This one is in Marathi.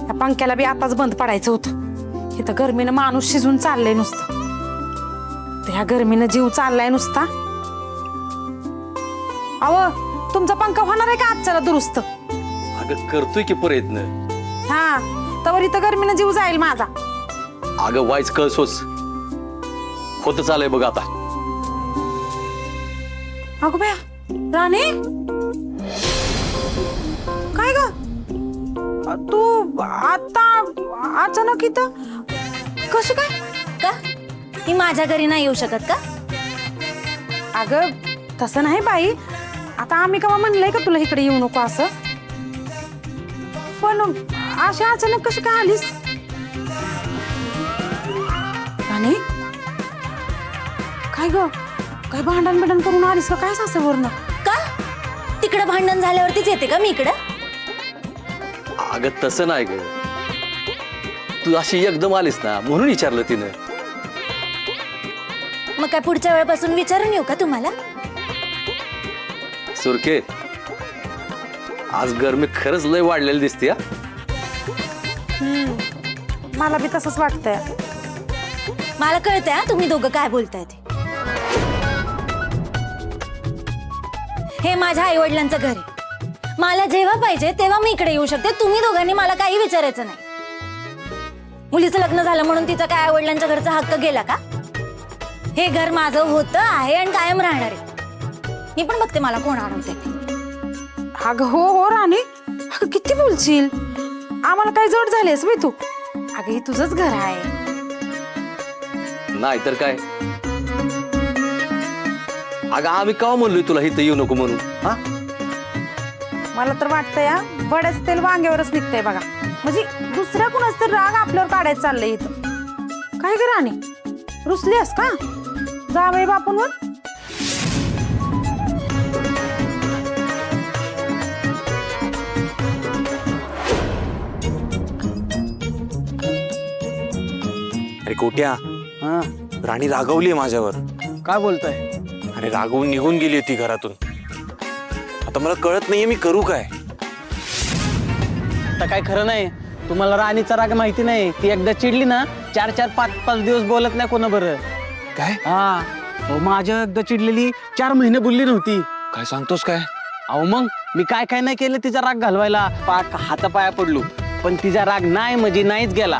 त्या पंख्याला बी आताच बंद पडायचं होतं. इथं गरमीनं माणूस शिजून चाललंय नुसतं. त्या गरमीनं जीव चाललाय नुसता. अहो तुमचा पंखा होणार आहे का आजच्याला दुरुस्त? अगं करतोय की प्रयत्न. हा तवर इथं गरमीनं जीव जाईल माझा. अगं वाईच कळसोच होत चालय बघ आता. अगो बया राणे काय ग तू आता अचानक इथं कसं काय? का ती माझ्या घरी नाही येऊ शकत का? अगं तसं नाही बाई. आता आम्ही केव्हा म्हणलंय का तुला इकडे येऊ नको असं? पण अशा अचानक कशी काय आलीस? राणे काय ग काय भांडण बिंडण करून आलीस का काय सासरवरनं? का तिकडे भांडण झाल्यावरतीच येते का मी इकडं? अगं तसं नाही ग. तू अशी एकदम आलीस ना म्हणून विचारलं तिनं. मग काय पुढच्या वेळेपासून विचारून येऊ का तुम्हाला? सुरखे आज गरमी खरंच लय वाढलेली दिसते. मला बी तसंच वाटतंय. मला कळतंय हा तुम्ही दोघं काय बोलताय ते. हे माझ्या आई वडिलांचं घर आहे. मला जेव्हा पाहिजे तेव्हा मी इकडे येऊ शकते. तुम्ही दोघांनी मला काही विचारायचं नाही. मुलीचं लग्न झालं म्हणून तिचा काय आई वडिलांच्या घरचा हक्क गेला का? हे घर माझं होतं आहे आणि कायम राहणार आहे. मी पण बघते मला कोण आणते. अगं हो हो राणे अगं किती बोलशील. आम्हाला काय जोड झालेस बाई तू. अगं हे तुझंच घर आहे. नाही तर काय. अगं आम्ही केव्हा म्हणलोय तुला इथं येऊ नको म्हणून? हा मला तर वाटतंय वड्याचं तेल वांग्यावरच निघतंय बघा. म्हणजे दुसऱ्या कुणाच तर राग आपल्यावर काढायचं चाललंय इथं. काय ग राणी रुसलीस का? जावई बापूंवर. अरे कोट्या, राणी रागवली माझ्यावर. काय बोलताय? अरे रागवून निघून गेली होती घरातून. आता मला कळत नाहीये मी करू काय. आता काय खरं नाही. तुम्हाला राणीचा राग माहिती नाही. ती एकदा चिडली ना 4-4, 5-5 दिवस बोलत नाही कोणा बरं. काय हा अहो, माझ्या एकदा चिडलेली 4 महिने बोलली नव्हती. काय सांगतोस काय? अहो मग मी काय काय नाही केलं तिचा राग घालवायला. पाक हातापाया पडलो पण तिचा राग नाही म्हणजे नाहीच गेला.